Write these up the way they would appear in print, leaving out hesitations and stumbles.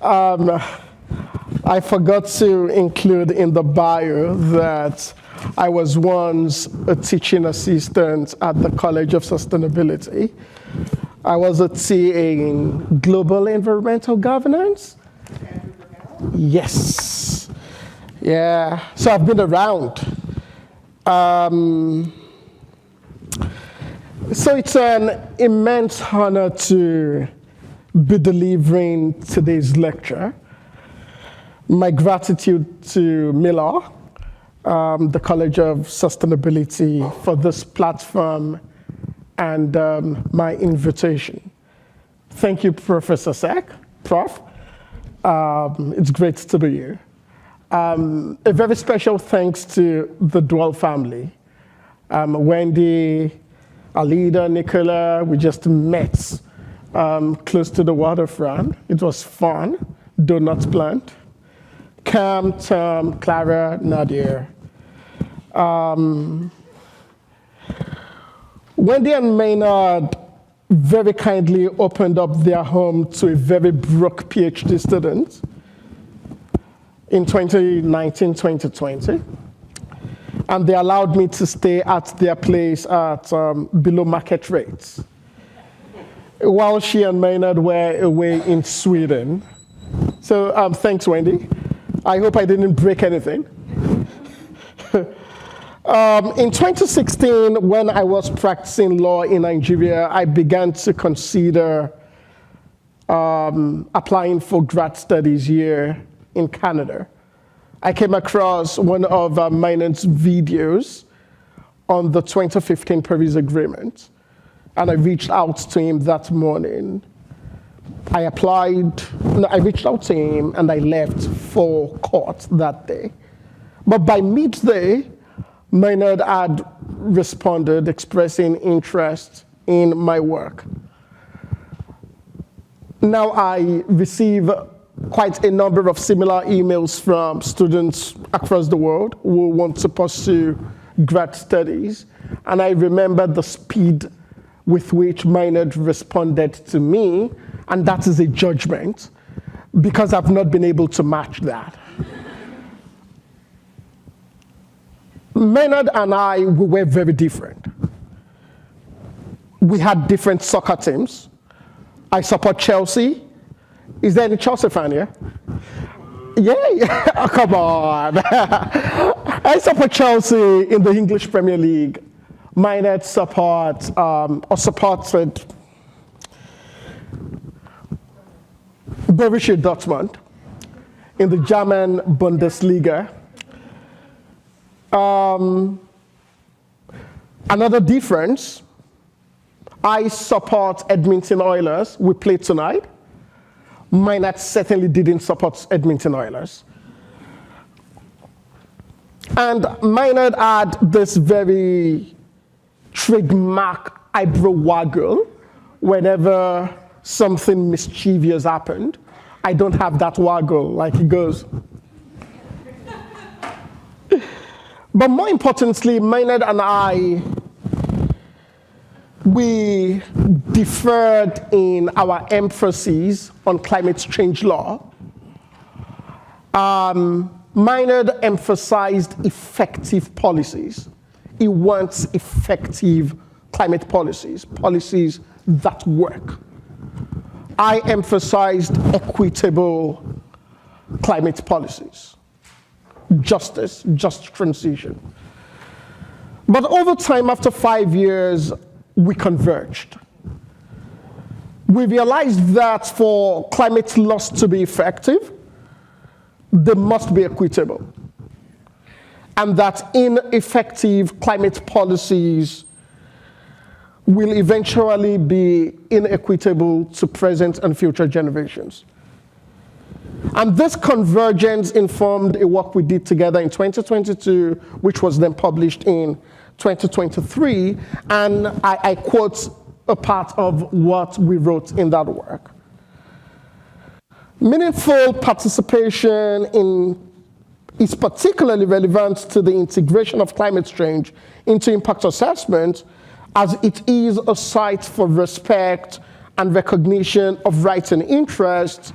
I forgot to include in the bio that I was once a teaching assistant at the College of Sustainability. I was a TA in Global Environmental Governance. Yes. Yeah, so I've been around. So it's an immense honor to be delivering today's lecture. My gratitude to Miller, the College of Sustainability, for this platform and my invitation. Thank you, Professor Sek, Prof. It's great to be here. A very special thanks to the Dwell family. Wendy, Alida, Nicola, we just met close to the waterfront. It was fun, though not planned. Cam, Tom, Clara, Nadia. Wendy and Maynard very kindly opened up their home to a very broke PhD student in 2019, 2020. And they allowed me to stay at their place at below market rates, while she and Maynard were away in Sweden. So thanks, Wendy. I hope I didn't break anything. In 2016, when I was practicing law in Nigeria, I began to consider applying for grad studies here in Canada. I came across one of Maynard's videos on the 2015 Paris Agreement, and I reached out to him that morning. I reached out to him and I left for court that day. But by midday, Maynard had responded, expressing interest in my work. Now I receive quite a number of similar emails from students across the world who want to pursue grad studies. And I remember the speed with which Maynard responded to me, and that is a judgment, because I've not been able to match that. Maynard and I, we were very different. We had different soccer teams. I support Chelsea. Is there any Chelsea fan here? Yeah. Oh, come on. I support Chelsea in the English Premier League. Maynard supported Borussia Dortmund in the German Bundesliga. Another difference, I support Edmonton Oilers. We played tonight. Maynard certainly didn't support Edmonton Oilers. And Maynard had this very trademark eyebrow waggle whenever something mischievous happened. I don't have that waggle, like he goes. But more importantly, Maynard and I, we differed in our emphasis on climate change law. Maynard emphasized effective policies. He wants effective climate policies, policies that work. I emphasized equitable climate policies, justice, just transition. But over time, after 5 years, we converged. We realized that for climate laws to be effective, they must be equitable. And that ineffective climate policies will eventually be inequitable to present and future generations. And this convergence informed a work we did together in 2022, which was then published in 2023. And I quote a part of what we wrote in that work. Meaningful participation is particularly relevant to the integration of climate change into impact assessment, as it is a site for respect and recognition of rights and interests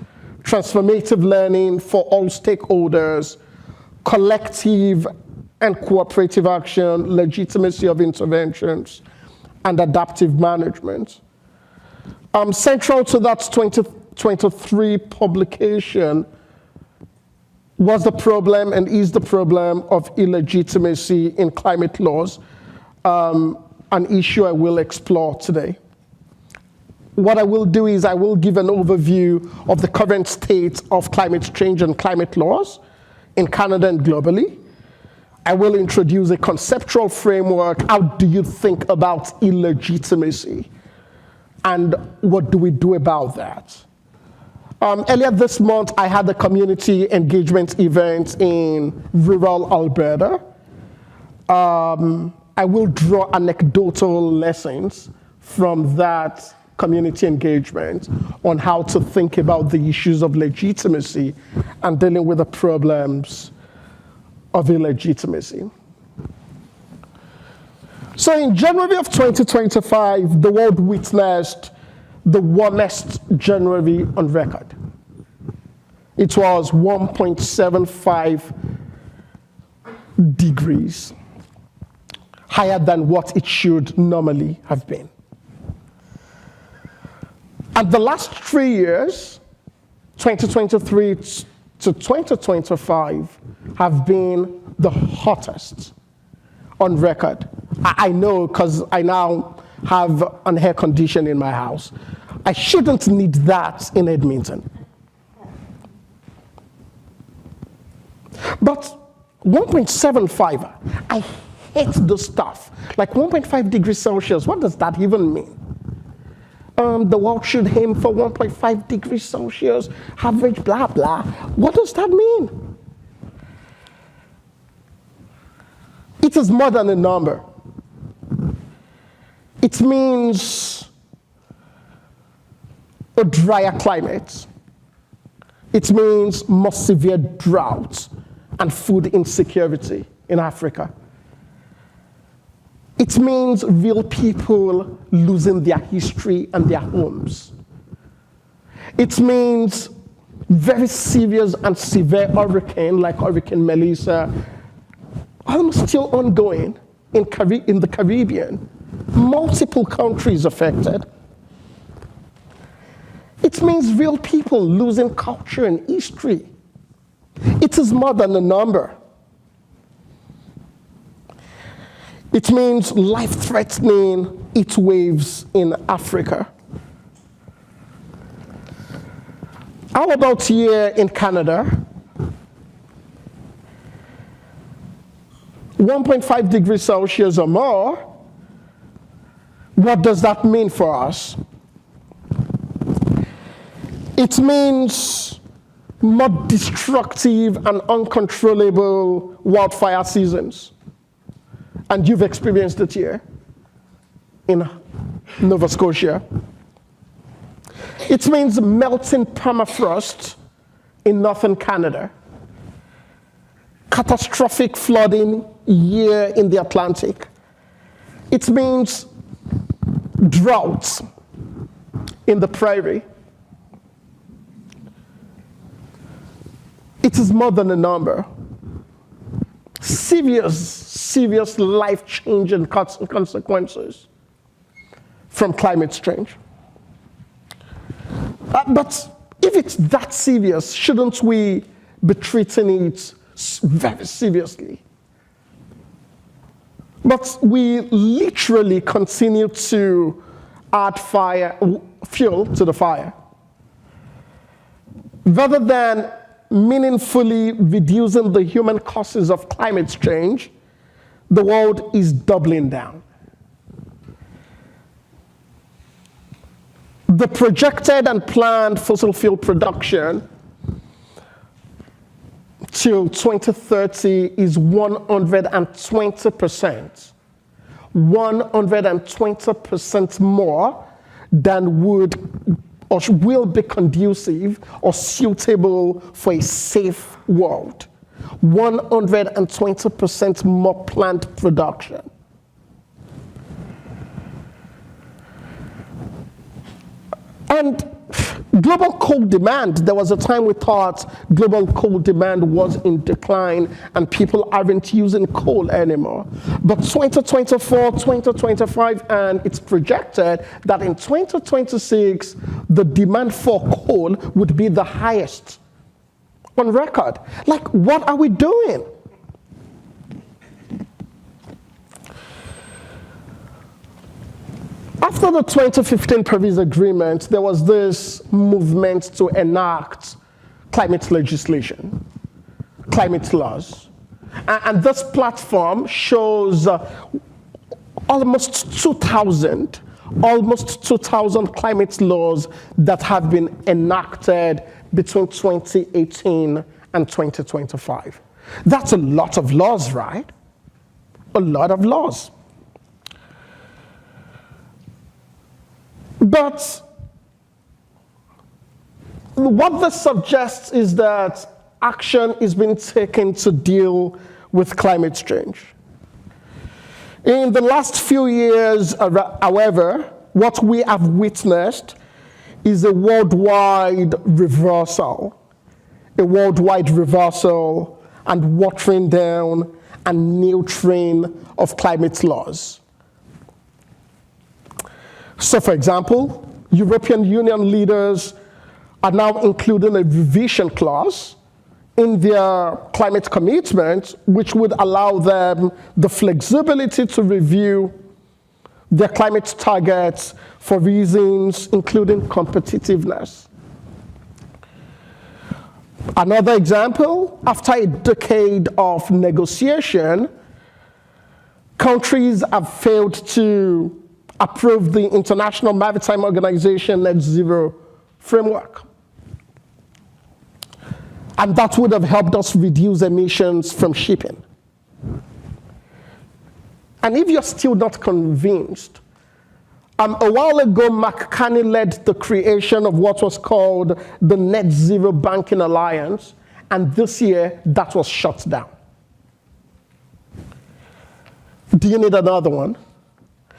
transformative learning for all stakeholders, collective and cooperative action, legitimacy of interventions, and adaptive management. Central to that 2023 publication was the problem and is the problem of illegitimacy in climate laws, an issue I will explore today. What I will do is I will give an overview of the current state of climate change and climate laws in Canada and globally. I will introduce a conceptual framework. How do you think about illegitimacy? And what do we do about that? Earlier this month, I had a community engagement event in rural Alberta. I will draw anecdotal lessons from that community engagement on how to think about the issues of legitimacy and dealing with the problems of illegitimacy. So in January of 2025, the world witnessed the warmest January on record. It was 1.75 degrees, higher than what it should normally have been. And the last 3 years, 2023 to 2025, have been the hottest on record. I know because I now have an air condition in my house. I shouldn't need that in Edmonton. But 1.75, I hate the stuff. Like 1.5 degrees Celsius, what does that even mean? The world should aim for 1.5 degrees Celsius, average blah, blah. What does that mean? It is more than a number. It means a drier climate. It means more severe drought and food insecurity in Africa. It means real people losing their history and their homes. It means very serious and severe hurricane like Hurricane Melissa, almost still ongoing in the Caribbean. Multiple countries affected. It means real people losing culture and history. It is more than a number. It means life-threatening heat waves in Africa. How about here in Canada? 1.5 degrees Celsius or more. What does that mean for us? It means more destructive and uncontrollable wildfire seasons. And you've experienced it here in Nova Scotia. It means melting permafrost in northern Canada. Catastrophic flooding here in the Atlantic. It means droughts in the prairie. It is more than a number. Serious life-changing consequences from climate change. But if it's that serious, shouldn't we be treating it very seriously? But we literally continue to add fuel to the fire. Rather than meaningfully reducing the human causes of climate change, the world is doubling down. The projected and planned fossil fuel production till 2030 is 120%. 120% more than would or will be conducive or suitable for a safe world. 120% more plant production. And Global coal demand, there was a time we thought global coal demand was in decline and people aren't using coal anymore. But 2024, 2025, and it's projected that in 2026, the demand for coal would be the highest on record. Like, what are we doing? After the 2015 Paris Agreement, there was this movement to enact climate legislation, climate laws. And this platform shows almost 2,000 climate laws that have been enacted between 2018 and 2025. That's a lot of laws, right? A lot of laws. But what this suggests is that action is being taken to deal with climate change. In the last few years, however, what we have witnessed is a worldwide reversal and watering down and neutering of climate laws. So, for example, European Union leaders are now including a revision clause in their climate commitment, which would allow them the flexibility to review their climate targets for reasons including competitiveness. Another example, after a decade of negotiation, countries have failed to approve the International Maritime Organization Net Zero framework. And that would have helped us reduce emissions from shipping. And if you're still not convinced, a while ago, Mark Carney led the creation of what was called the Net Zero Banking Alliance, and this year, that was shut down. Do you need another one?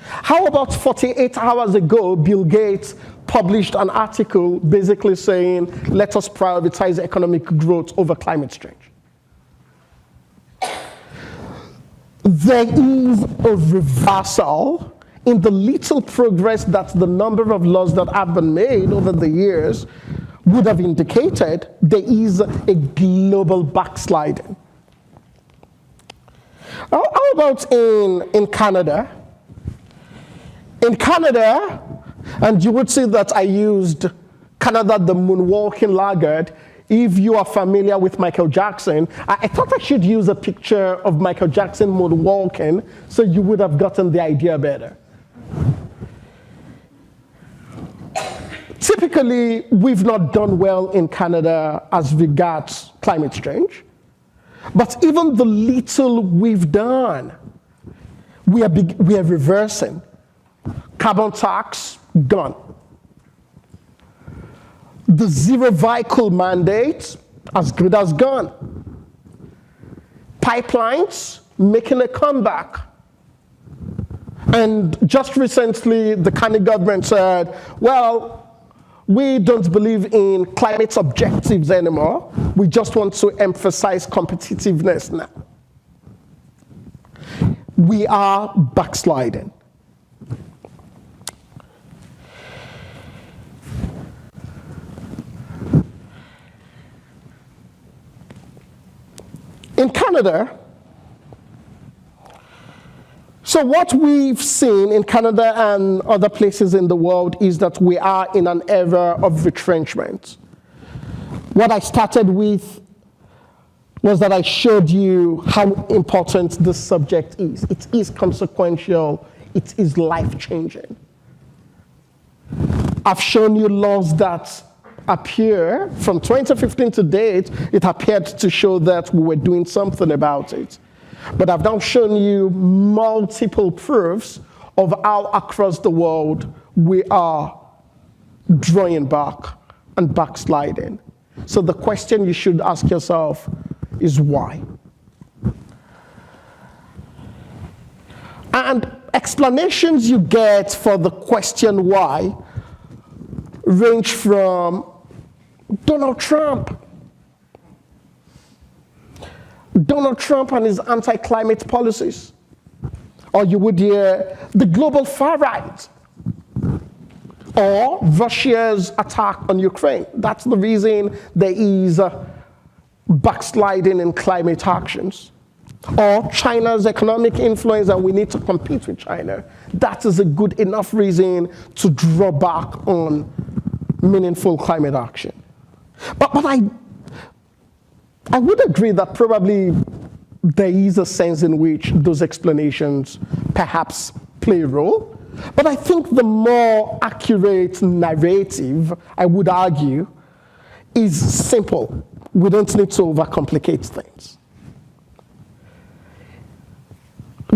How about 48 hours ago, Bill Gates published an article basically saying, let us prioritize economic growth over climate change. There is a reversal in the little progress that the number of laws that have been made over the years would have indicated. There is a global backsliding. How about in Canada? In Canada, and you would see that I used Canada the Moonwalking Laggard. If you are familiar with Michael Jackson, I thought I should use a picture of Michael Jackson moonwalking so you would have gotten the idea better. Typically, we've not done well in Canada as regards climate change. But even the little we've done, we are reversing. Carbon tax, gone. The zero vehicle mandate, as good as gone. Pipelines, making a comeback. And just recently, the Carney government said, well, we don't believe in climate objectives anymore. We just want to emphasize competitiveness now. We are backsliding. In Canada, so what we've seen in Canada and other places in the world is that we are in an era of retrenchment. What I started with was that I showed you how important this subject is. It is consequential. It is life-changing. I've shown you laws that appear from 2015 to date. It appeared to show that we were doing something about it. But I've now shown you multiple proofs of how across the world we are drawing back and backsliding. So the question you should ask yourself is why? And explanations you get for the question why range from Donald Trump. Donald Trump and his anti-climate policies. Or you would hear the global far right. Or Russia's attack on Ukraine. That's the reason there is backsliding in climate actions. Or China's economic influence and we need to compete with China. That is a good enough reason to draw back on meaningful climate action. But I would agree that probably there is a sense in which those explanations perhaps play a role. But I think the more accurate narrative, I would argue, is simple. We don't need to overcomplicate things.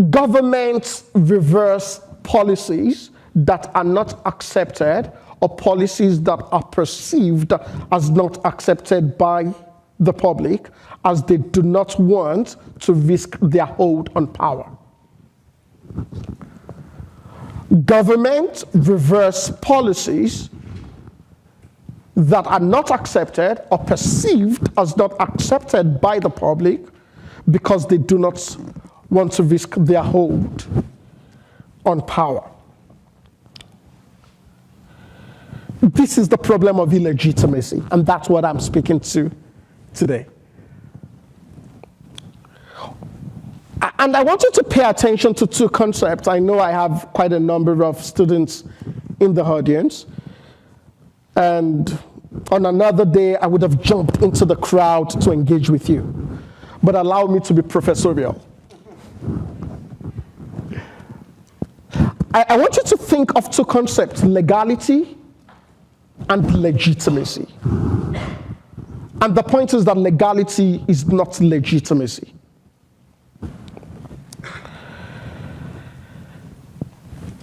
Governments reverse policies that are not accepted or policies that are perceived as not accepted by the public, as they do not want to risk their hold on power. Government reverse policies that are not accepted or perceived as not accepted by the public because they do not want to risk their hold on power. This is the problem of illegitimacy, and that's what I'm speaking to today. And I want you to pay attention to two concepts. I know I have quite a number of students in the audience. And on another day, I would have jumped into the crowd to engage with you. But allow me to be professorial. I want you to think of two concepts, legality and legitimacy. And the point is that legality is not legitimacy.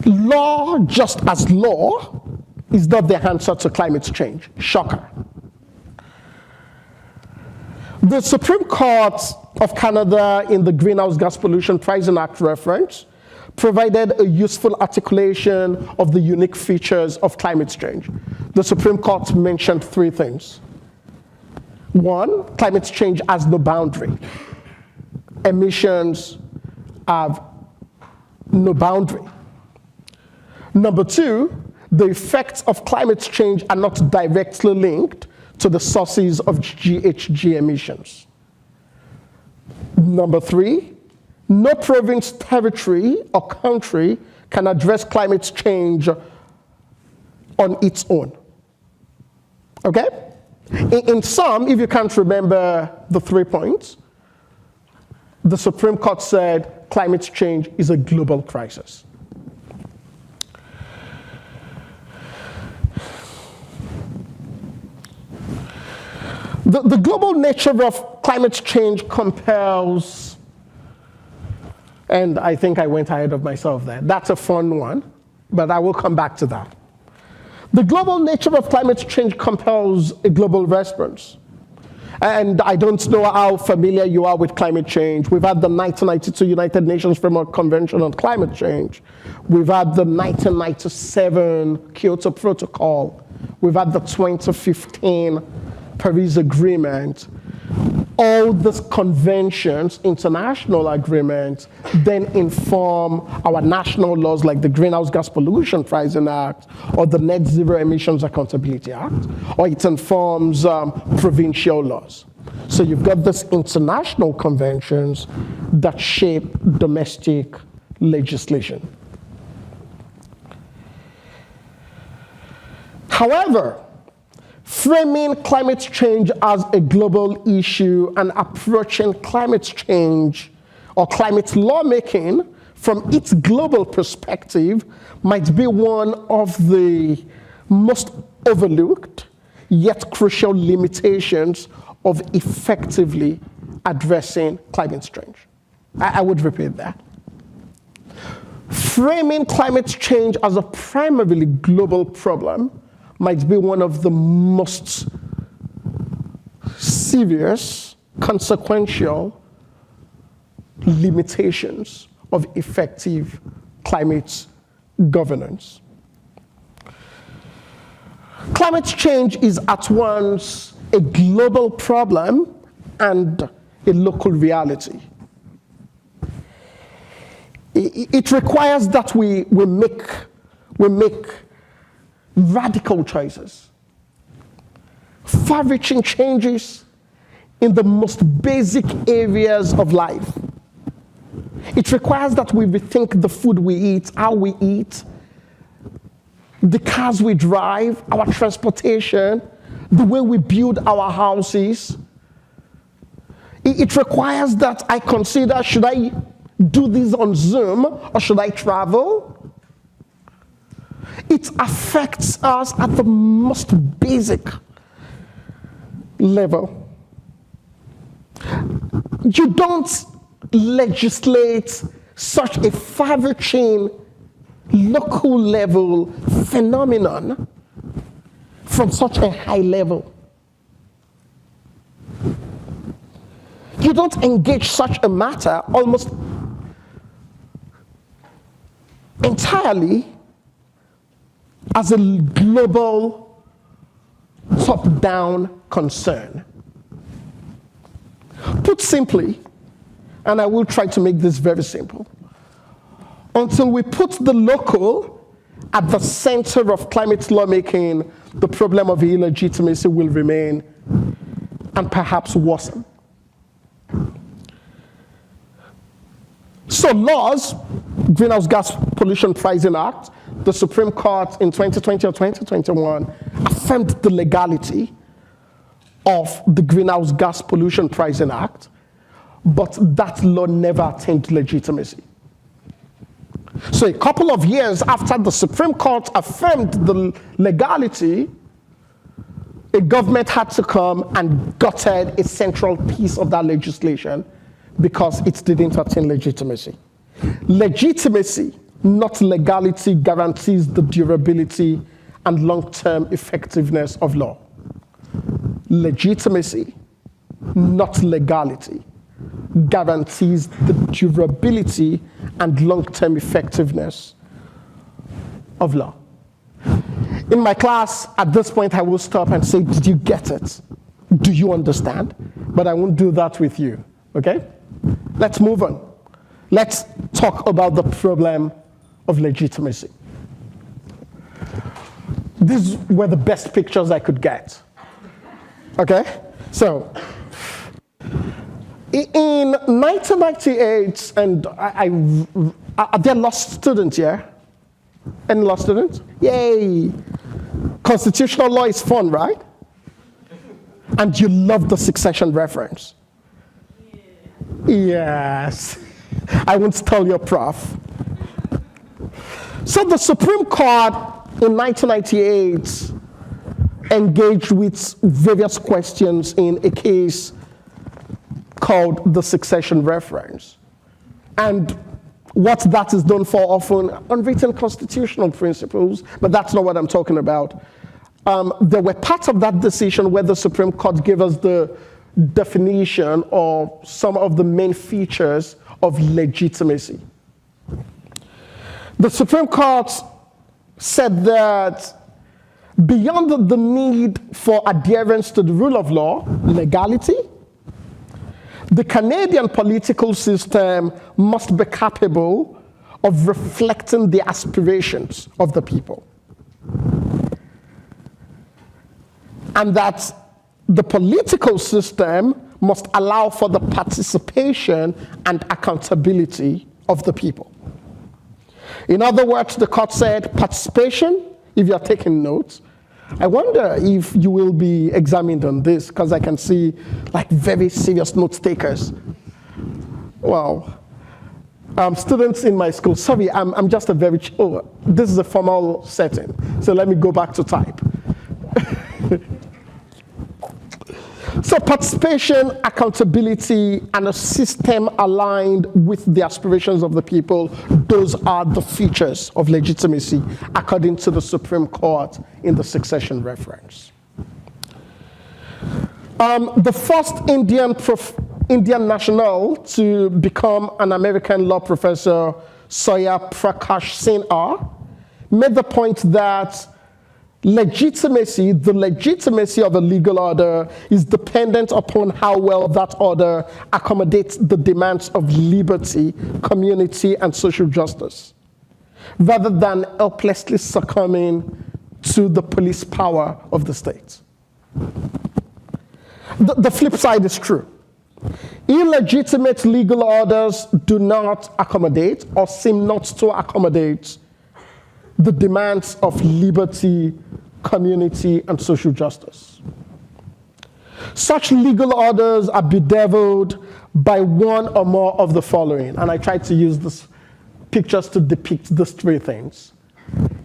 Law, just as law, is not the answer to climate change. Shocker. The Supreme Court of Canada in the Greenhouse Gas Pollution Pricing Act reference provided a useful articulation of the unique features of climate change. The Supreme Court mentioned three things. One, climate change has no boundary. Emissions have no boundary. Number two, the effects of climate change are not directly linked to the sources of GHG emissions. Number three, no province, territory, or country can address climate change on its own. Okay? In sum, if you can't remember the 3 points, the Supreme Court said climate change is a global crisis. The global nature of climate change compels, and I think I went ahead of myself there. That's a fun one, but I will come back to that. The global nature of climate change compels a global response. And I don't know how familiar you are with climate change. We've had the 1992 United Nations Framework Convention on Climate Change. We've had the 1997 Kyoto Protocol. We've had the 2015 Paris Agreement. All these conventions, international agreements, then inform our national laws like the Greenhouse Gas Pollution Pricing Act or the Net Zero Emissions Accountability Act, or it informs provincial laws. So you've got these international conventions that shape domestic legislation. However, framing climate change as a global issue and approaching climate change or climate lawmaking from its global perspective might be one of the most overlooked yet crucial limitations of effectively addressing climate change. I would repeat that. Framing climate change as a primarily global problem might be one of the most serious, consequential limitations of effective climate governance. Climate change is at once a global problem and a local reality. It requires that we make radical choices, far-reaching changes in the most basic areas of life. It requires that we rethink the food we eat, how we eat, the cars we drive, our transportation, the way we build our houses. It requires that I consider, should I do this on Zoom or should I travel? It affects us at the most basic level. You don't legislate such a far-reaching local level phenomenon from such a high level. You don't engage such a matter almost entirely as a global top-down concern. Put simply, and I will try to make this very simple, until we put the local at the center of climate lawmaking, the problem of illegitimacy will remain and perhaps worsen. So laws, Greenhouse Gas Pollution Pricing Act, the Supreme Court in 2020 or 2021 affirmed the legality of the Greenhouse Gas Pollution Pricing Act, but that law never attained legitimacy. So a couple of years after the Supreme Court affirmed the legality, a government had to come and gutted a central piece of that legislation because it didn't attain legitimacy. Legitimacy, not legality, guarantees the durability and long-term effectiveness of law. Legitimacy, not legality, guarantees the durability and long-term effectiveness of law. In my class, at this point, I will stop and say, did you get it? Do you understand? But I won't do that with you, okay? Let's move on. Let's talk about the problem of legitimacy. These were the best pictures I could get, okay? So, in 1998, and are there lost students here? Any law students? Yay! Constitutional law is fun, right? And you love the succession reference. Yes. I won't tell your prof. So the Supreme Court in 1998 engaged with various questions in a case called the succession reference. And what that is done for often, unwritten constitutional principles, but that's not what I'm talking about. There were parts of that decision where the Supreme Court gave us the definition or some of the main features of legitimacy. The Supreme Court said that beyond the need for adherence to the rule of law, legality, the Canadian political system must be capable of reflecting the aspirations of the people. And that the political system must allow for the participation and accountability of the people. In other words, the court said participation, if you're taking notes. I wonder if you will be examined on this, because I can see like very serious note takers. Wow. Students in my school, sorry, I'm just a very, this is a formal setting, so let me go back to type. So participation, accountability, and a system aligned with the aspirations of the people, those are the features of legitimacy, according to the Supreme Court in the succession reference. The first Indian national to become an American law professor, Sawyer Prakash Sinha, made the point that the legitimacy of a legal order is dependent upon how well that order accommodates the demands of liberty, community, and social justice, rather than helplessly succumbing to the police power of the state. The flip side is true. Illegitimate legal orders do not accommodate or seem not to accommodate the demands of liberty, community, and social justice. Such legal orders are bedeviled by one or more of the following, and I tried to use these pictures to depict these three things.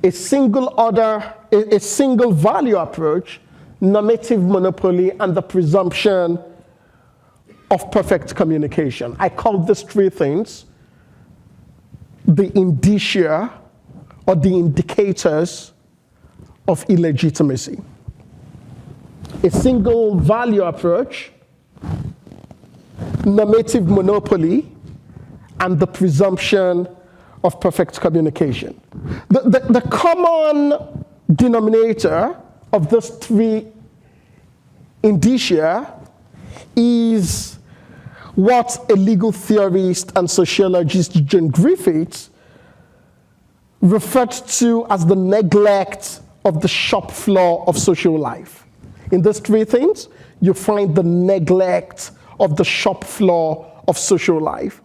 A single order, a single value approach, normative monopoly, and the presumption of perfect communication. I call these three things the indicia or the indicators of illegitimacy. A single value approach, normative monopoly, and the presumption of perfect communication. The common denominator of those three indicia is what a legal theorist and sociologist, Jane Griffiths, referred to as the neglect of the shop floor of social life. In those three things, you find the neglect of the shop floor of social life.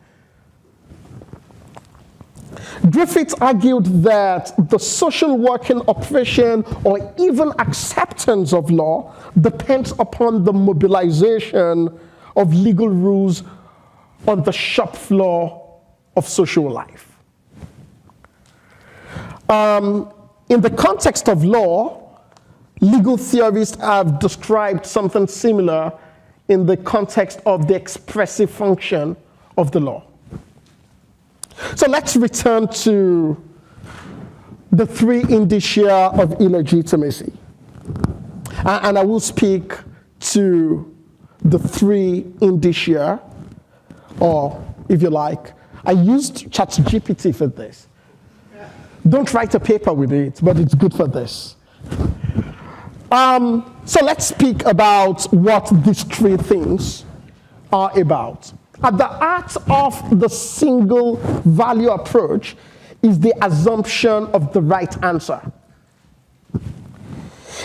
Griffiths argued that the social working operation or even acceptance of law depends upon the mobilization of legal rules on the shop floor of social life. In the context of law, legal theorists have described something similar in the context of the expressive function of the law. So let's return to the three indicia of illegitimacy. And I will speak to the three indicia, or if you like, I used ChatGPT for this. Don't write a paper with it, but it's good for this. So let's speak about what these three things are about. At the heart of the single value approach is the assumption of the right answer.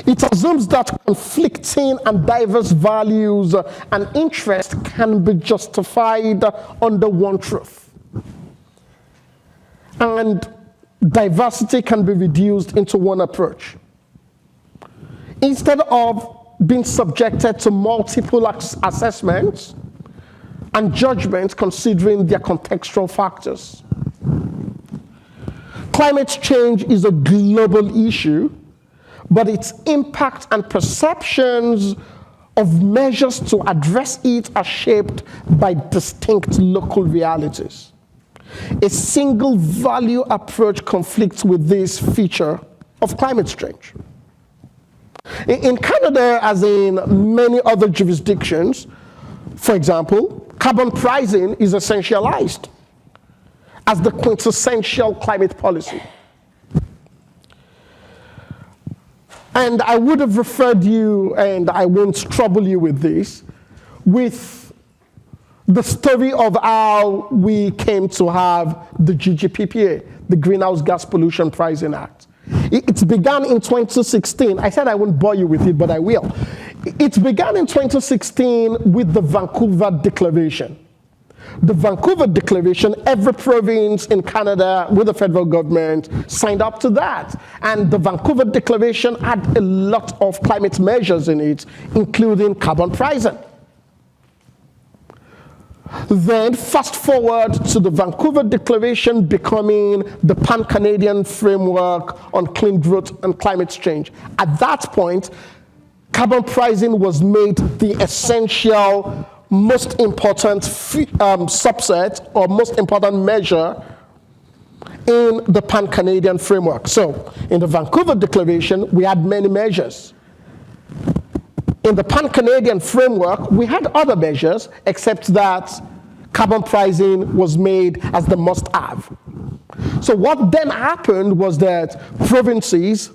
It assumes that conflicting and diverse values and interests can be justified under one truth. And diversity can be reduced into one approach. Instead of being subjected to multiple assessments and judgments considering their contextual factors. Climate change is a global issue, but its impact and perceptions of measures to address it are shaped by distinct local realities. A single value approach conflicts with this feature of climate change. In Canada, as in many other jurisdictions, for example, carbon pricing is essentialized as the quintessential climate policy. And I would have referred you, and I won't trouble you with this, with the story of how we came to have the GGPPA, the Greenhouse Gas Pollution Pricing Act. It began in 2016. I said I won't bore you with it, but I will. It began in 2016 with the Vancouver Declaration. The Vancouver Declaration, every province in Canada with the federal government signed up to that. And the Vancouver Declaration had a lot of climate measures in it, including carbon pricing. Then fast forward to the Vancouver Declaration becoming the Pan-Canadian Framework on Clean Growth and Climate Change. At that point, carbon pricing was made the essential, most important subset or most important measure in the Pan-Canadian Framework. So in the Vancouver Declaration, we had many measures. In the Pan-Canadian Framework, we had other measures, except that carbon pricing was made as the must-have. So what then happened was that provinces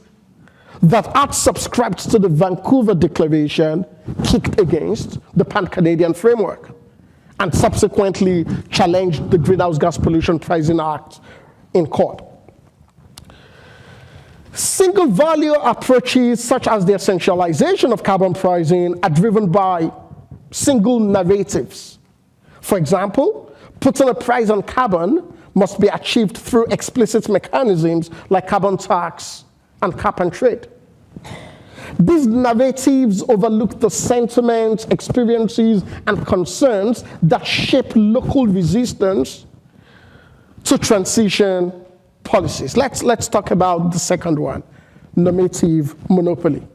that had subscribed to the Vancouver Declaration kicked against the Pan-Canadian framework and subsequently challenged the Greenhouse Gas Pollution Pricing Act in court. Single value approaches such as the essentialization of carbon pricing are driven by single narratives. For example, putting a price on carbon must be achieved through explicit mechanisms like carbon tax and cap and trade. These narratives overlook the sentiments, experiences, and concerns that shape local resistance to transition policies. Let's talk about the second one, normative monopoly.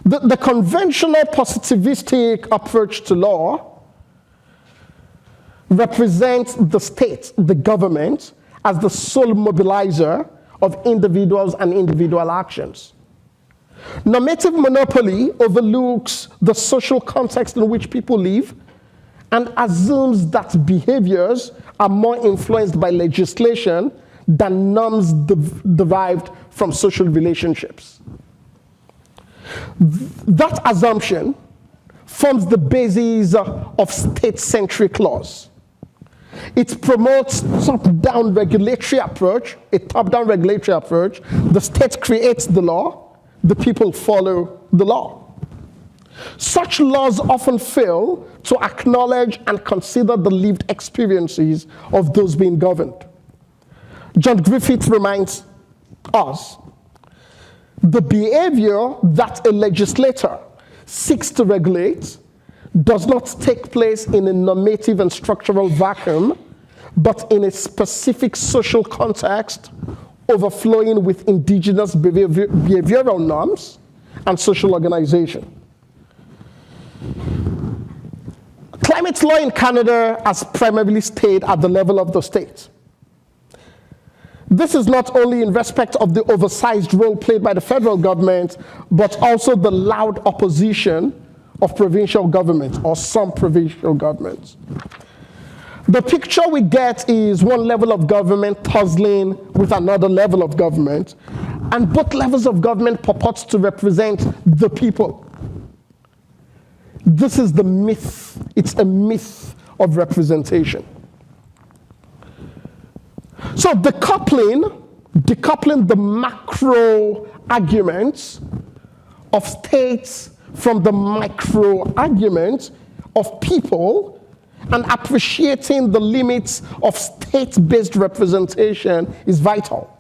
The conventional positivistic approach to law represents the state, the government, as the sole mobilizer of individuals and individual actions. Normative monopoly overlooks the social context in which people live and assumes that behaviors are more influenced by legislation than norms derived from social relationships. That assumption forms the basis of state-centric laws. It promotes top-down regulatory approach, a top-down regulatory approach. The state creates the law, the people follow the law. Such laws often fail to acknowledge and consider the lived experiences of those being governed. John Griffith reminds us, the behavior that a legislator seeks to regulate does not take place in a normative and structural vacuum, but in a specific social context overflowing with indigenous behavioral norms and social organization. Climate law in Canada has primarily stayed at the level of the state. This is not only in respect of the oversized role played by the federal government, but also the loud opposition of provincial governments, or some provincial governments. The picture we get is one level of government tussling with another level of government, and both levels of government purports to represent the people. This is the myth. It's a myth of representation. So decoupling the macro arguments of states from the micro arguments of people and appreciating the limits of state-based representation is vital.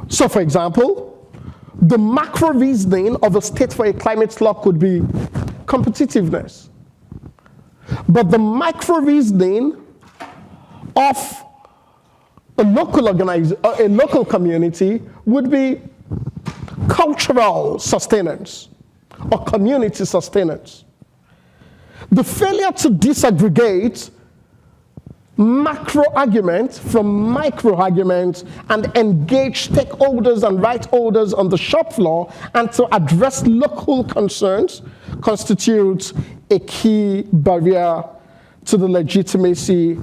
So for example, the macro reasoning of a state for a climate law could be competitiveness. But the micro reasoning of a local community would be cultural sustenance or community sustenance. The failure to disaggregate macro arguments from micro arguments and engage stakeholders and right holders on the shop floor and to address local concerns constitutes a key barrier to the legitimacy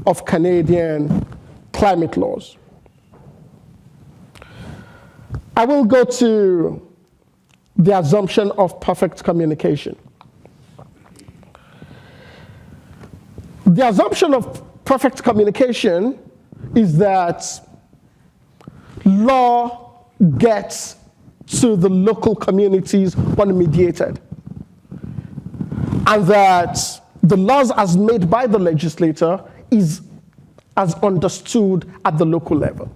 of Canadian climate laws. I will go to the assumption of perfect communication. The assumption of perfect communication is that law gets to the local communities unmediated, and that the laws as made by the legislator is as understood at the local level.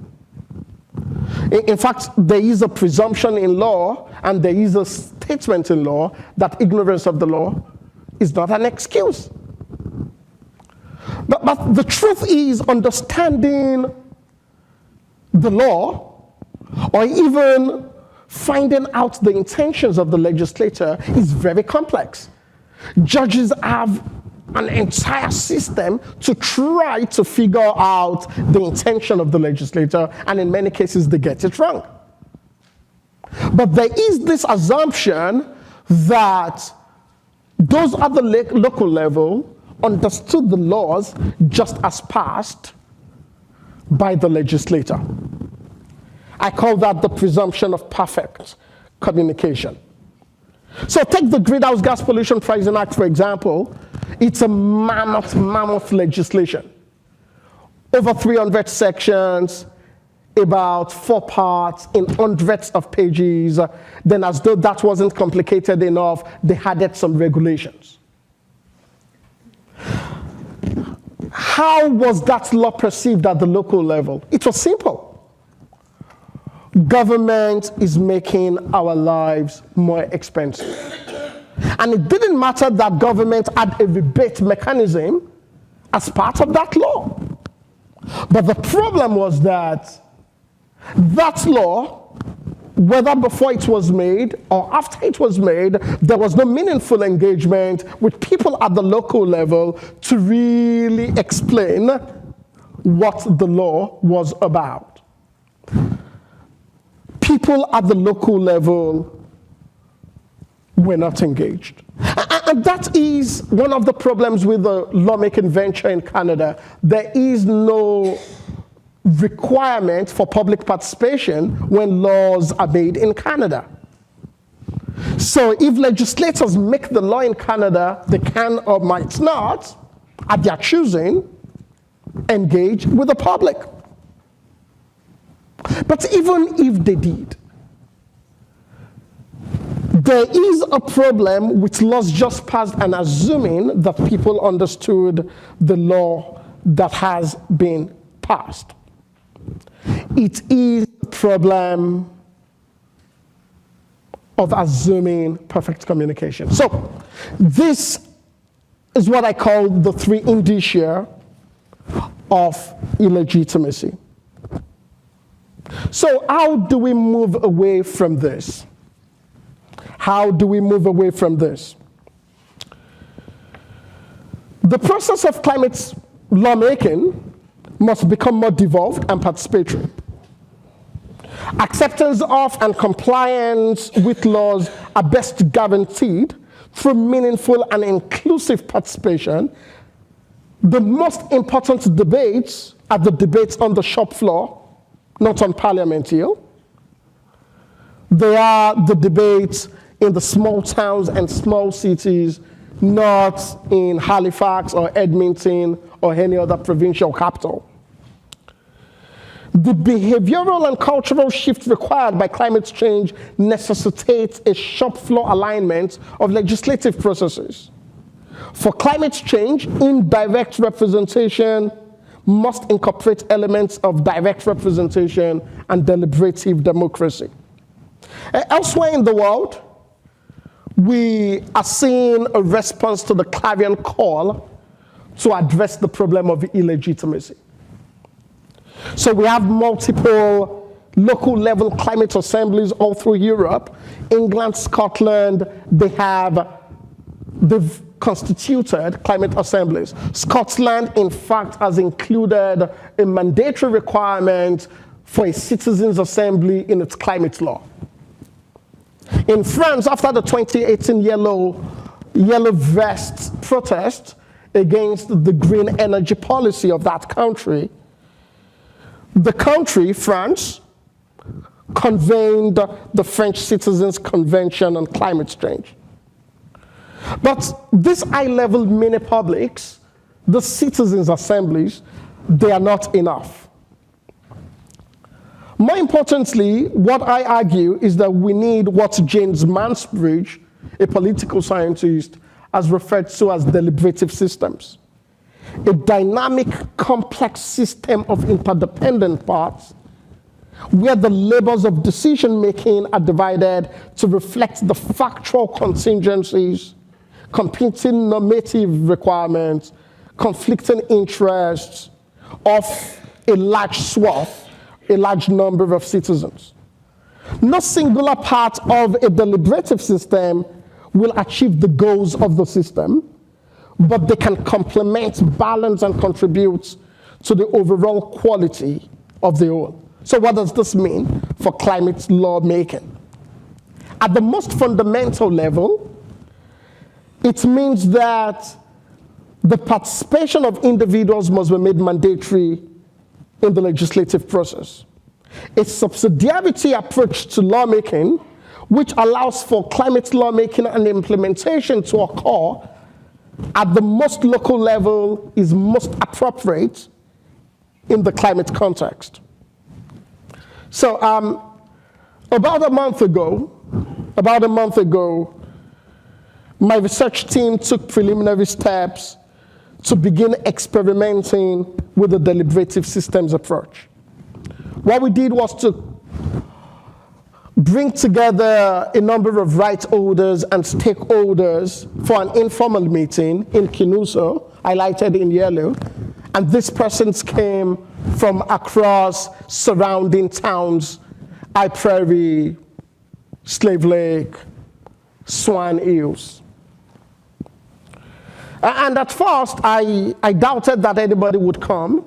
In fact, there is a presumption in law and there is a statement in law that ignorance of the law is not an excuse. But the truth is, understanding the law or even finding out the intentions of the legislator is very complex. Judges have an entire system to try to figure out the intention of the legislator, and in many cases they get it wrong. But there is this assumption that those at the local level understood the laws just as passed by the legislator. I call that the presumption of perfect communication. So take the Greenhouse Gas Pollution Pricing Act, for example. It's a mammoth legislation. Over 300 sections, about 4 parts in hundreds of pages. Then as though that wasn't complicated enough, they added some regulations. How was that law perceived at the local level? It was simple. Government is making our lives more expensive. And it didn't matter that government had a rebate mechanism as part of that law. But the problem was that that law, whether before it was made or after it was made, there was no meaningful engagement with people at the local level to really explain what the law was about. People at the local level were not engaged. And that is one of the problems with the lawmaking venture in Canada. There is no requirement for public participation when laws are made in Canada. So if legislators make the law in Canada, they can or might not, at their choosing, engage with the public. But even if they did, there is a problem with laws just passed and assuming that people understood the law that has been passed. It is a problem of assuming perfect communication. So this is what I call the 3 indicia of illegitimacy. So how do we move away from this? How do we move away from this? The process of climate lawmaking must become more devolved and participatory. Acceptance of and compliance with laws are best guaranteed through meaningful and inclusive participation. The most important debates are the debates on the shop floor, not on Parliament Hill. They are the debates in the small towns and small cities, not in Halifax or Edmonton or any other provincial capital. The behavioral and cultural shift required by climate change necessitates a shop floor alignment of legislative processes. For climate change, indirect representation must incorporate elements of direct representation and deliberative democracy. Elsewhere in the world, we are seeing a response to the clarion call to address the problem of illegitimacy. So we have multiple local level climate assemblies all through Europe. England, Scotland, they've constituted climate assemblies. Scotland, in fact, has included a mandatory requirement for a citizens' assembly in its climate law. In France, after the 2018 yellow vest protest against the green energy policy of that country, the country, France, convened the French Citizens' Convention on Climate Change. But these high-level mini-publics, the citizens' assemblies, they are not enough. More importantly, what I argue is that we need what James Mansbridge, a political scientist, has referred to as deliberative systems. A dynamic, complex system of interdependent parts where the labors of decision-making are divided to reflect the factual contingencies, competing normative requirements, conflicting interests of a large swath, a large number of citizens. No singular part of a deliberative system will achieve the goals of the system, but they can complement, balance, and contribute to the overall quality of the whole. So what does this mean for climate lawmaking? At the most fundamental level, it means that the participation of individuals must be made mandatory in the legislative process. A subsidiarity approach to lawmaking, which allows for climate lawmaking and implementation to occur at the most local level, is most appropriate in the climate context. So about a month ago, my research team took preliminary steps to begin experimenting with the deliberative systems approach. What we did was to bring together a number of rights holders and stakeholders for an informal meeting in Kinuso, highlighted in yellow, and these persons came from across surrounding towns, High Prairie, Slave Lake, Swan Hills. And at first, I doubted that anybody would come,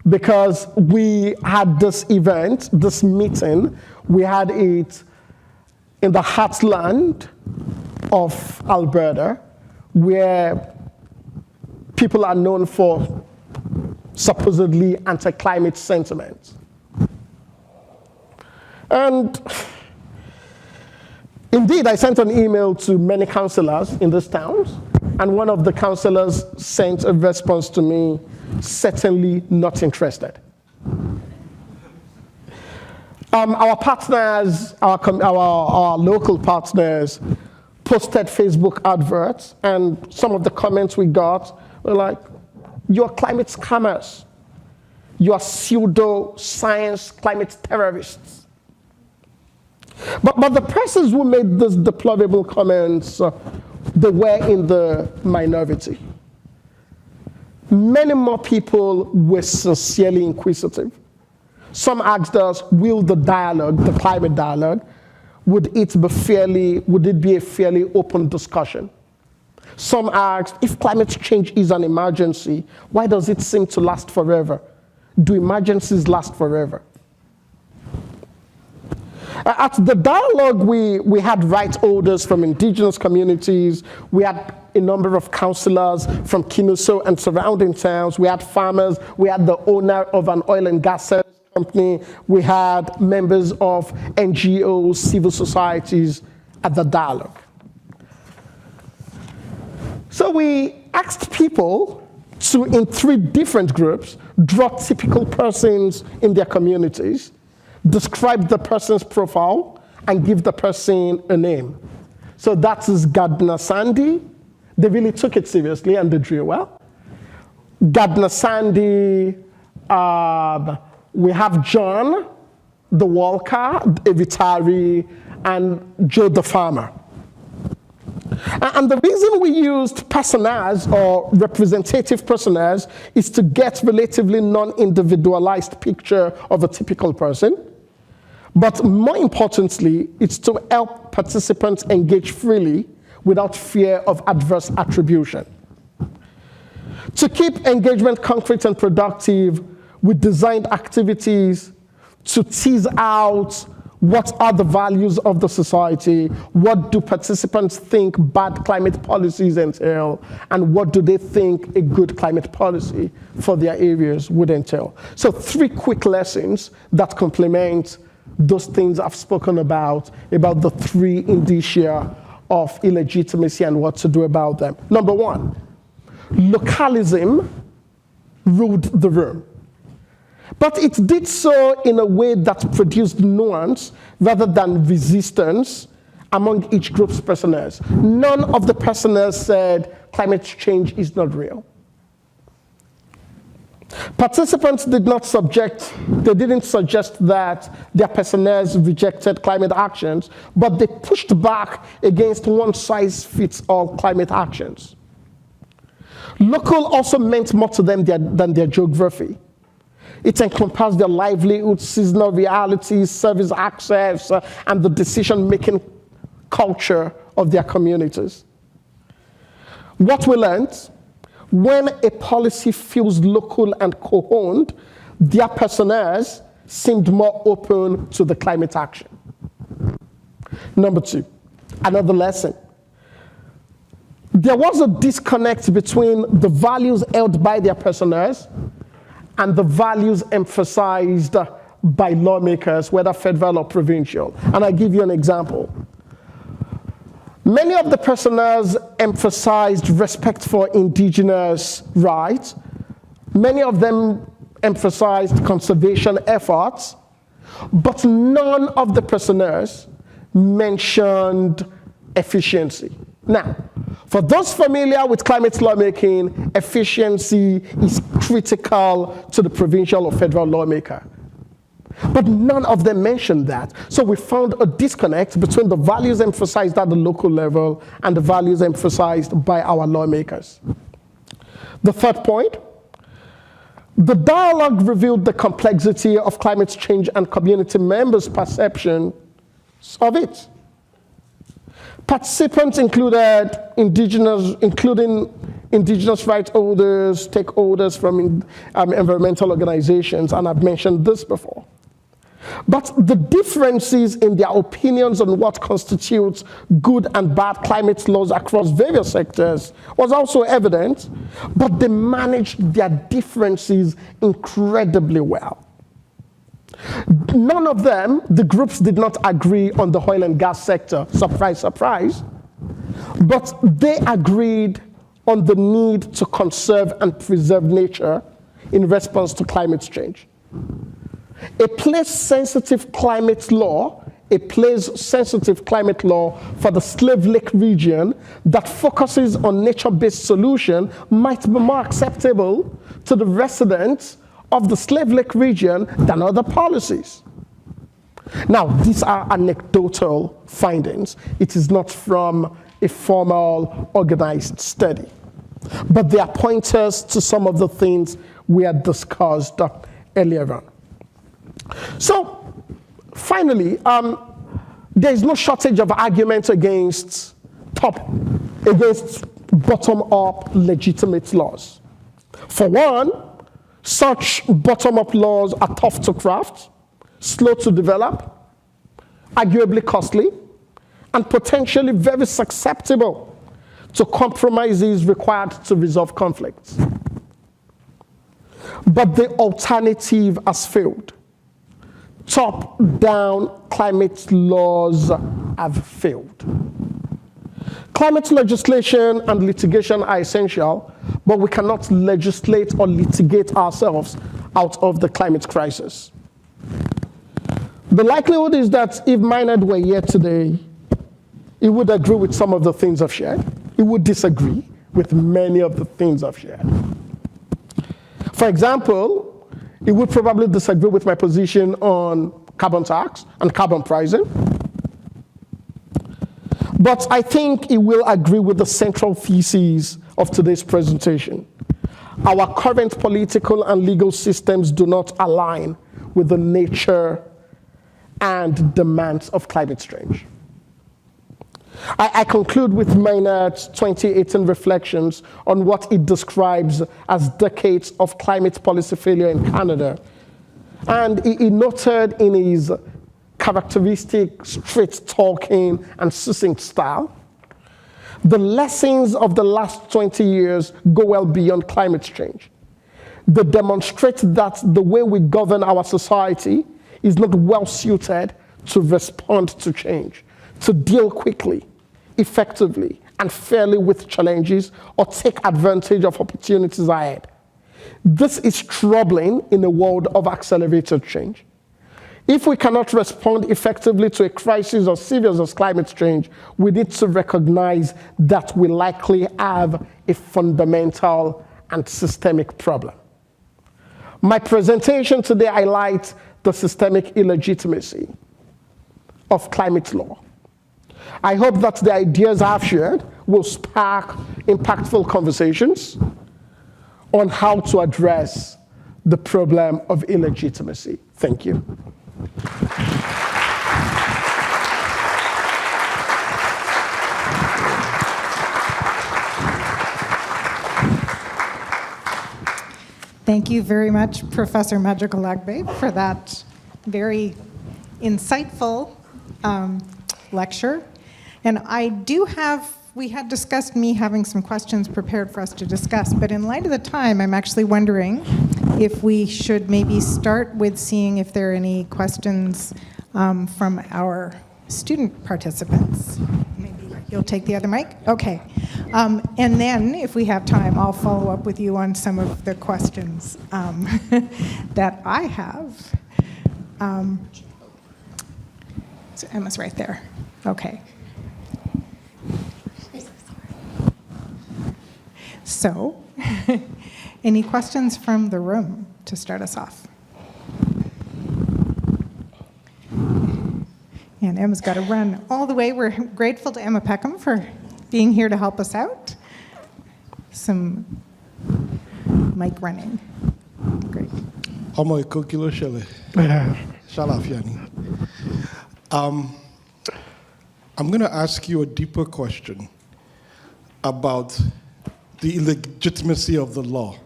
because we had this event, this meeting, we had it in the heartland of Alberta, where people are known for supposedly anti-climate sentiments. And indeed, I sent an email to many councillors in these towns, and one of the councillors sent a response to me, certainly not interested. Our partners, our local partners, posted Facebook adverts, and some of the comments we got were like, "You're climate scammers. You're pseudo-science climate terrorists." But the persons who made these deplorable comments, they were in the minority. Many more people were sincerely inquisitive. Some asked us, will the dialogue, the climate dialogue, would it be a fairly open discussion? Some asked, if climate change is an emergency, why does it seem to last forever? Do emergencies last forever? At the dialogue, we had rights holders from indigenous communities. We had a number of councillors from Kinuso and surrounding towns. We had farmers. We had the owner of an oil and gas service company. We had members of NGOs, civil societies at the dialogue. So we asked people to, in 3 different groups, draw typical persons in their communities, describe the person's profile, and give the person a name. So that is Gardner Sandy. They really took it seriously and they drew well. Gardner Sandy, we have John, the Walker, a retiree, and Joe the farmer. And the reason we used personas or representative personas is to get relatively non-individualized picture of a typical person. But more importantly, it's to help participants engage freely without fear of adverse attribution. To keep engagement concrete and productive, we designed activities to tease out what are the values of the society, what do participants think bad climate policies entail, and what do they think a good climate policy for their areas would entail. So 3 quick lessons that complement those things I've spoken about the 3 indicia of illegitimacy and what to do about them. Number 1, localism ruled the room. But it did so in a way that produced nuance rather than resistance among each group's personas. None of the personas said climate change is not real. Participants didn't suggest that their personas rejected climate actions, but they pushed back against one-size-fits-all climate actions. Local also meant more to them than their geography. It encompassed their livelihood, seasonal realities, service access, and the decision-making culture of their communities. What we learned, when a policy feels local and co-owned, their personas seemed more open to the climate action. Number 2, another lesson. There was a disconnect between the values held by their personas and the values emphasized by lawmakers, whether federal or provincial. And I give you an example. Many of the personers emphasized respect for indigenous rights. Many of them emphasized conservation efforts, but none of the personers mentioned efficiency. Now, for those familiar with climate lawmaking, efficiency is critical to the provincial or federal lawmaker. But none of them mentioned that. So we found a disconnect between the values emphasized at the local level and the values emphasized by our lawmakers. The third point, the dialogue revealed the complexity of climate change and community members' perception of it. Participants including indigenous rights holders, stakeholders from environmental organizations, and I've mentioned this before. But the differences in their opinions on what constitutes good and bad climate laws across various sectors was also evident, but they managed their differences incredibly well. None of them, the groups did not agree on the oil and gas sector, surprise, surprise, but they agreed on the need to conserve and preserve nature in response to climate change. A place-sensitive climate law for the Slave Lake region that focuses on nature-based solution might be more acceptable to the residents of the Slave Lake region than other policies. Now, these are anecdotal findings. It is not from a formal, organized study. But they are pointers to some of the things we had discussed earlier on. So, finally, there is no shortage of arguments against bottom-up legitimate laws. For one, such bottom-up laws are tough to craft, slow to develop, arguably costly, and potentially very susceptible to compromises required to resolve conflicts. But the alternative has failed. Top-down climate laws have failed. Climate legislation and litigation are essential, but we cannot legislate or litigate ourselves out of the climate crisis. The likelihood is that if Maynard were here today, he would agree with some of the things I've shared. He would disagree with many of the things I've shared. For example, he would probably disagree with my position on carbon tax and carbon pricing. But I think he will agree with the central thesis of today's presentation. Our current political and legal systems do not align with the nature and demands of climate change. I conclude with Maynard's 2018 reflections on what it describes as decades of climate policy failure in Canada. And he noted in his characteristic straight-talking and succinct style, the lessons of the last 20 years go well beyond climate change. They demonstrate that the way we govern our society is not well suited to respond to change, to deal quickly, effectively, and fairly with challenges or take advantage of opportunities ahead. This is troubling in a world of accelerated change. If we cannot respond effectively to a crisis as serious as climate change, we need to recognize that we likely have a fundamental and systemic problem. My presentation today highlights the systemic illegitimacy of climate law. I hope that the ideas I've shared will spark impactful conversations on how to address the problem of illegitimacy. Thank you. Thank you very much, Professor Majigolagbe, for that very insightful lecture. And we had discussed me having some questions prepared for us to discuss, but in light of the time, I'm actually wondering if we should maybe start with seeing if there are any questions from our student participants. Maybe you'll take the other mic? Okay. And then, if we have time, I'll follow up with you on some of the questions that I have. So Emma's right there. Okay. So, any questions from the room to start us off? And Emma's got to run all the way. We're grateful to Emma Peckham for being here to help us out. Some mic running. Great. Omo ikokilo shele. Shalafiani. I'm going to ask you a deeper question about the illegitimacy of the law.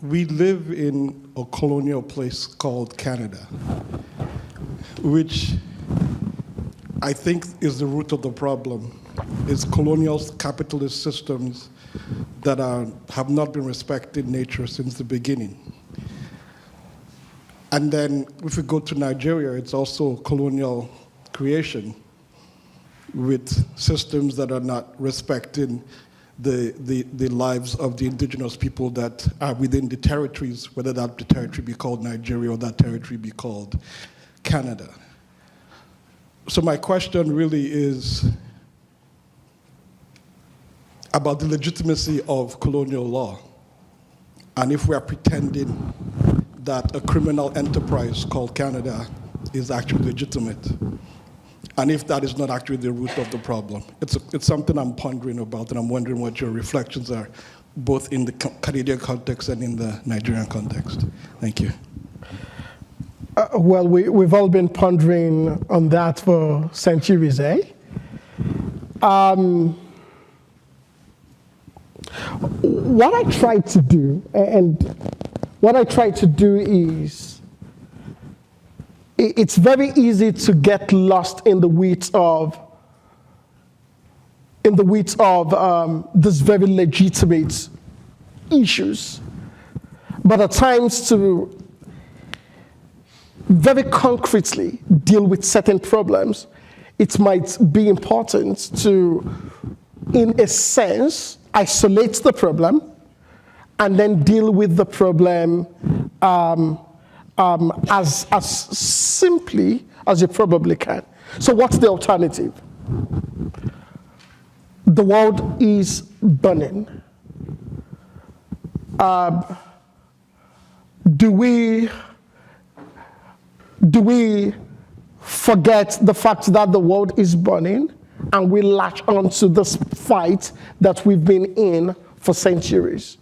We live in a colonial place called Canada, which I think is the root of the problem. It's colonial capitalist systems that have not been respecting nature since the beginning. And then if we go to Nigeria, it's also colonial creation with systems that are not respecting the lives of the indigenous people that are within the territories, whether that the territory be called Nigeria or that territory be called Canada. So my question really is about the legitimacy of colonial law, and if we are pretending that a criminal enterprise called Canada is actually legitimate, and if that is not actually the root of the problem. It's something I'm pondering about, and I'm wondering what your reflections are, both in the Canadian context and in the Nigerian context. Thank you. Well, we've all been pondering on that for centuries, eh? What I try to do, is, it's very easy to get lost in the weeds of these very legitimate issues, but at times to very concretely deal with certain problems, it might be important to, in a sense, isolate the problem and then deal with the problem as simply as you probably can. So what's the alternative? The world is burning. Do we forget the fact that the world is burning and we latch on to this fight that we've been in for centuries?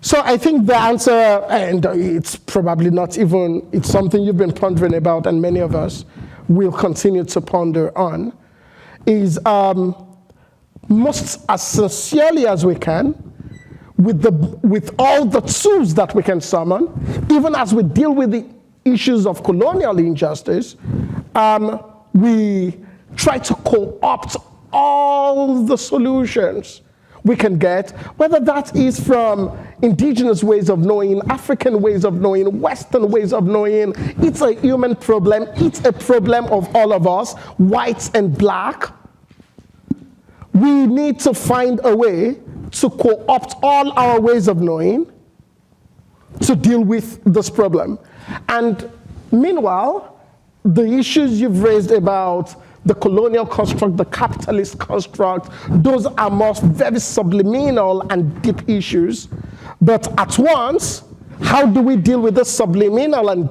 So I think the answer, and it's probably not even, it's something you've been pondering about and many of us will continue to ponder on, is most as sincerely as we can, with all the tools that we can summon, even as we deal with the issues of colonial injustice, we try to co-opt all the solutions we can get, whether that is from indigenous ways of knowing, African ways of knowing, Western ways of knowing. It's a human problem. It's a problem of all of us, whites and black. We need to find a way to co-opt all our ways of knowing to deal with this problem. And meanwhile, the issues you've raised about the colonial construct, the capitalist construct, those are more very subliminal and deep issues. But at once, how do we deal with the subliminal and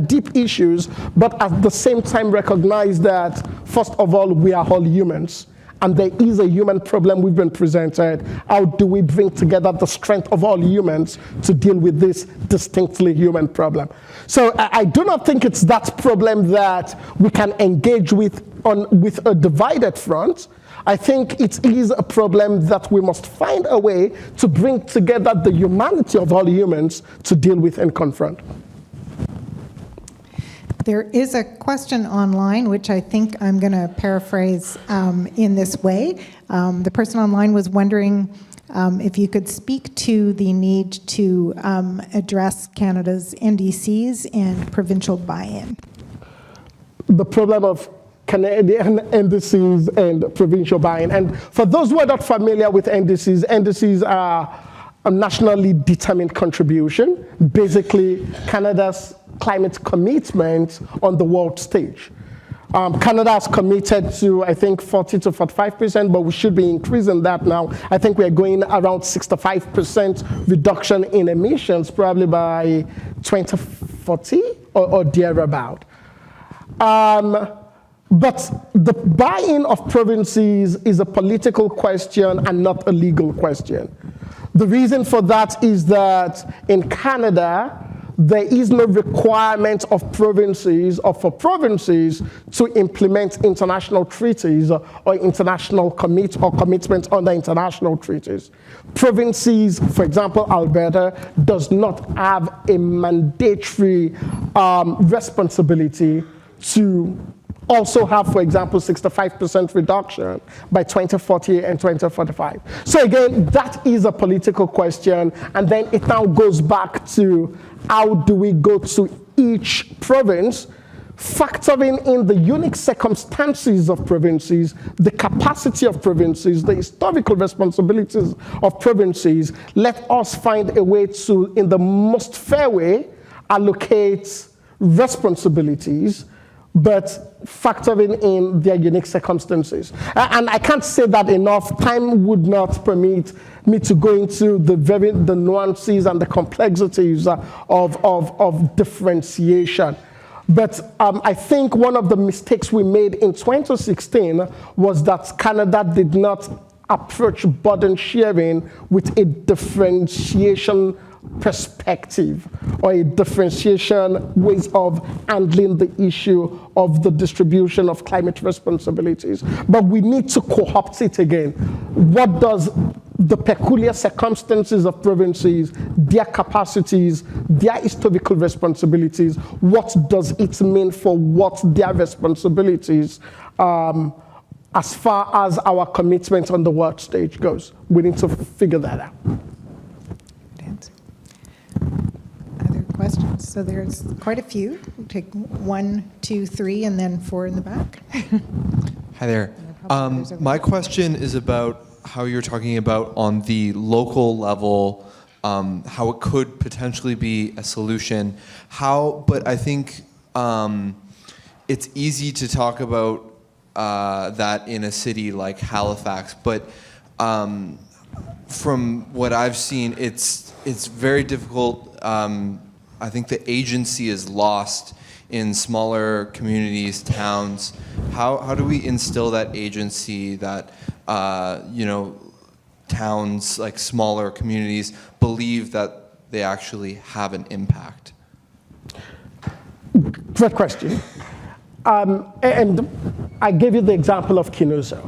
deep issues, but at the same time recognize that, first of all, we are all humans, and there is a human problem we've been presented. How do we bring together the strength of all humans to deal with this distinctly human problem? So I do not think it's that problem that we can engage with a divided front. I think it is a problem that we must find a way to bring together the humanity of all humans to deal with and confront. There is a question online, which I think I'm going to paraphrase in this way. The person online was wondering if you could speak to the need to address Canada's NDCs and provincial buy-in. The problem of Canadian NDCs and provincial buy-in. And for those who are not familiar with NDCs, NDCs are a nationally determined contribution, basically Canada's climate commitment on the world stage. Canada has committed to, I think, 40 to 45%, but we should be increasing that now. I think we're going around 65% reduction in emissions, probably by 2040 or thereabout. But the buy-in of provinces is a political question and not a legal question. The reason for that is that in Canada, there is no requirement of provinces or for provinces to implement international treaties or international commitments under international treaties. Provinces, for example, Alberta, does not have a mandatory responsibility to also have, for example, 65% reduction by 2040 and 2045. So again, that is a political question, and then it now goes back to how do we go to each province, factoring in the unique circumstances of provinces, the capacity of provinces, the historical responsibilities of provinces. Let us find a way to, in the most fair way, allocate responsibilities, but factoring in their unique circumstances. And I can't say that enough. Time would not permit me to go into the nuances and the complexities of differentiation. But I think one of the mistakes we made in 2016 was that Canada did not approach burden sharing with a differentiation perspective or a differentiation ways of handling the issue of the distribution of climate responsibilities. But we need to co-opt it again. What does the peculiar circumstances of provinces, their capacities, their historical responsibilities, what does it mean for what their responsibilities as far as our commitment on the world stage goes? We need to figure that out. Other questions? So there's quite a few. We'll take 1, 2, 3, and then 4 in the back. Hi there. My question is about how you're talking about on the local level, how it could potentially be a solution. But I think it's easy to talk about that in a city like Halifax, but from what I've seen, it's very difficult. I think the agency is lost in smaller communities, towns. How do we instill that agency that towns, like smaller communities, believe that they actually have an impact? Great question. And I gave you the example of Kinuso.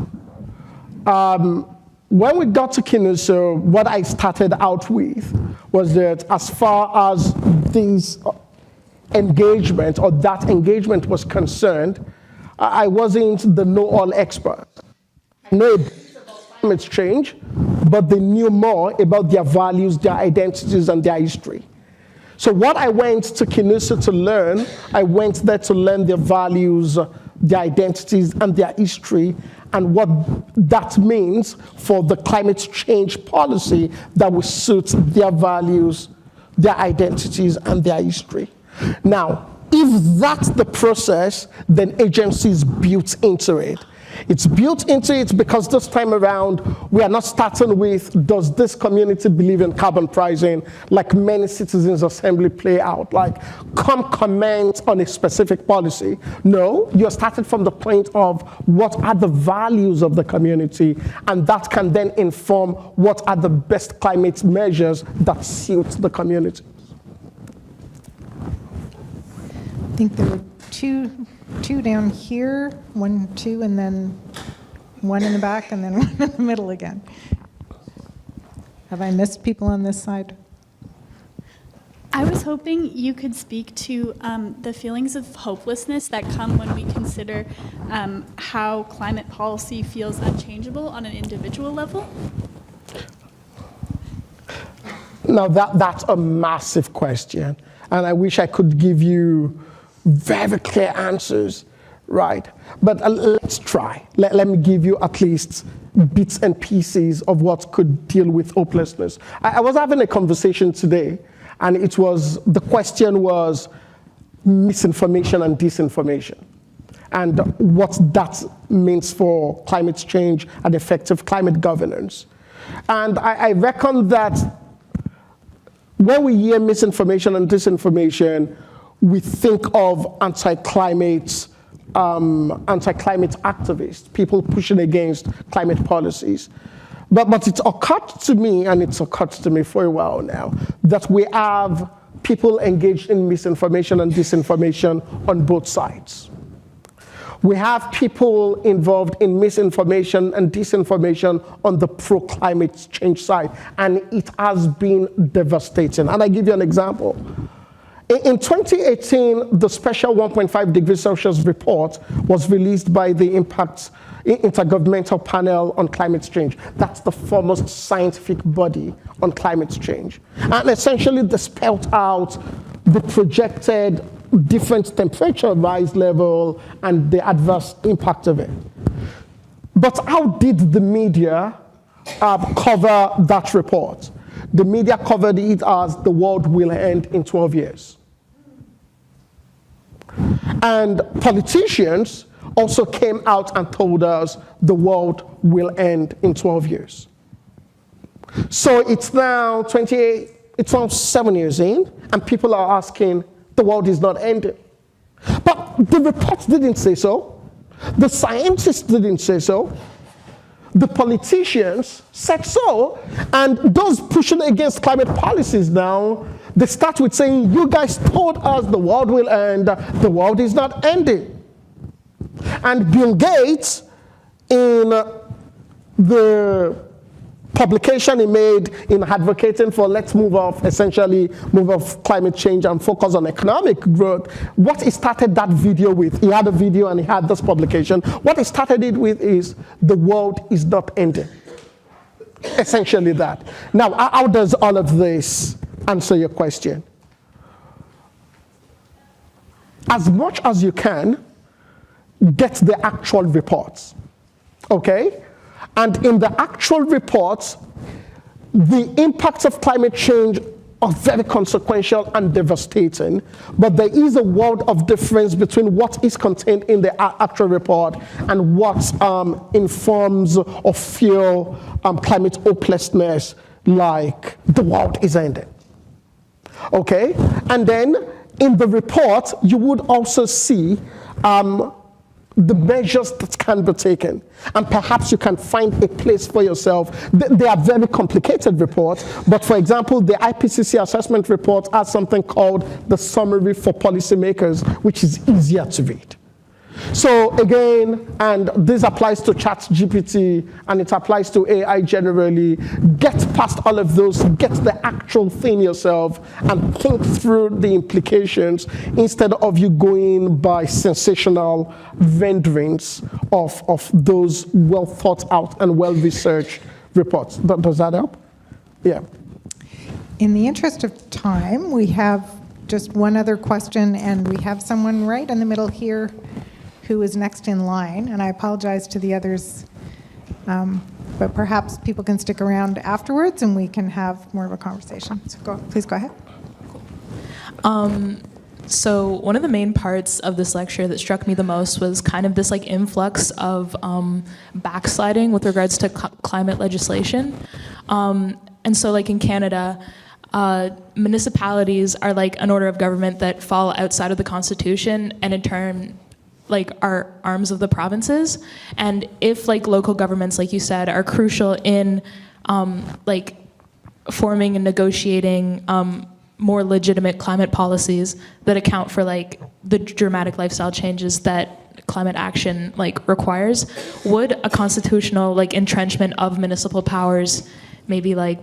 When we got to Kinuso, what I started out with was that as far as these engagement or that engagement was concerned, I wasn't the know-all expert. I know a bit about climate change, but they knew more about their values, their identities, and their history. So what I went to Kinuso to learn, I went there to learn their values, their identities, and their history, and what that means for the climate change policy that will suit their values, their identities, and their history. Now, if that's the process, then agency is built into it. It's built into it because this time around, we are not starting with, does this community believe in carbon pricing, like many citizens' assembly play out, like come comment on a specific policy. No, you're starting from the point of what are the values of the community, and that can then inform what are the best climate measures that suit the community. I think there were two down here, 1, 2, and then 1 in the back, and then 1 in the middle again. Have I missed people on this side? I was hoping you could speak to the feelings of hopelessness that come when we consider how climate policy feels unchangeable on an individual level. Now, that's a massive question, and I wish I could give you very clear answers, right? But let's try. Let me give you at least bits and pieces of what could deal with hopelessness. I was having a conversation today, and the question was misinformation and disinformation, and what that means for climate change and effective climate governance. And I reckon that when we hear misinformation and disinformation, we think of anti-climate activists, people pushing against climate policies. But it's occurred to me, and it's occurred to me for a while now, that we have people engaged in misinformation and disinformation on both sides. We have people involved in misinformation and disinformation on the pro-climate change side, and it has been devastating. And I give you an example. In 2018, the special 1.5 degrees Celsius report was released by the Intergovernmental Panel on Climate Change. That's the foremost scientific body on climate change. And essentially, they spelled out the projected different temperature rise level and the adverse impact of it. But how did the media cover that report? The media covered it as the world will end in 12 years. And politicians also came out and told us the world will end in 12 years. So it's now 7 years in, and people are asking, the world is not ending. But the report didn't say so. The scientists didn't say so. The politicians said so. And those pushing against climate policies now, they start with saying, you guys told us the world will end. The world is not ending. And Bill Gates, in the publication he made in advocating for let's move off climate change and focus on economic growth, what he started that video with, he had a video and he had this publication, what he started it with is, the world is not ending. Essentially that. Now, how does all of this answer your question? As much as you can, get the actual reports, okay? And in the actual reports, the impacts of climate change are very consequential and devastating, but there is a world of difference between what is contained in the actual report and what informs or fuel climate hopelessness, like the world is ending. Okay? And then in the report, you would also see the measures that can be taken. And perhaps you can find a place for yourself. They are very complicated reports, but for example, the IPCC assessment report has something called the Summary for Policymakers, which is easier to read. So again, and this applies to ChatGPT, and it applies to AI generally, get past all of those, get the actual thing yourself, and think through the implications instead of you going by sensational renderings of those well thought out and well researched reports. Does that help? Yeah. In the interest of time, we have just one other question, and we have someone right in the middle here who is next in line, and I apologize to the others, but perhaps people can stick around afterwards and we can have more of a conversation. So please go ahead. So one of the main parts of this lecture that struck me the most was kind of this like influx of backsliding with regards to climate legislation. And so like in Canada, municipalities are like an order of government that fall outside of the Constitution and in turn like are arms of the provinces. And if like local governments, like you said, are crucial in like forming and negotiating more legitimate climate policies that account for like the dramatic lifestyle changes that climate action like requires, would a constitutional like entrenchment of municipal powers maybe like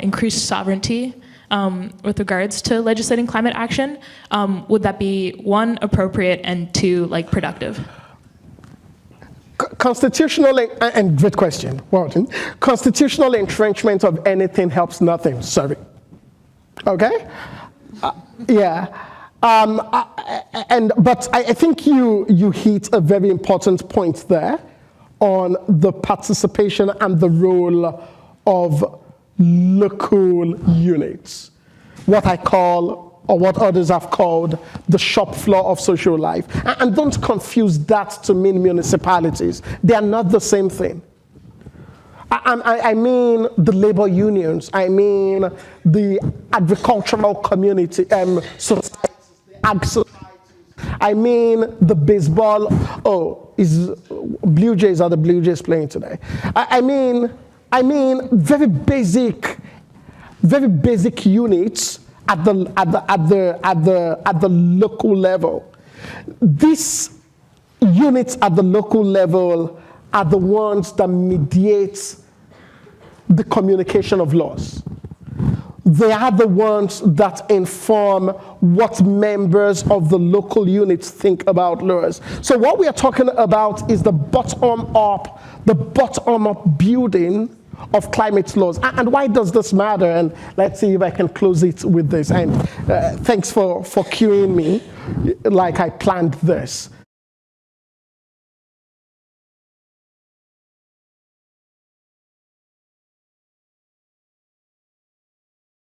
increase sovereignty with regards to legislating climate action, would that be one, appropriate, and two, like productive? Constitutional, and great question, Walton. Constitutional entrenchment of anything helps nothing, sorry. Okay? Yeah. But I think you hit a very important point there on the participation and the role of local units, what I call, or what others have called, the shop floor of social life. And don't confuse that to mean municipalities. They are not the same thing. I mean the labor unions. I mean the agricultural community, societies, the ag societies. I mean the baseball. Oh, is Blue Jays, are the Blue Jays playing today? I mean very basic units at the local level. These units at the local level are the ones that mediate the communication of laws. They are the ones that inform what members of the local units think about laws. So what we are talking about is the bottom-up building of climate laws. And why does this matter? And let's see if I can close it with this. And thanks for cueing me like I planned this.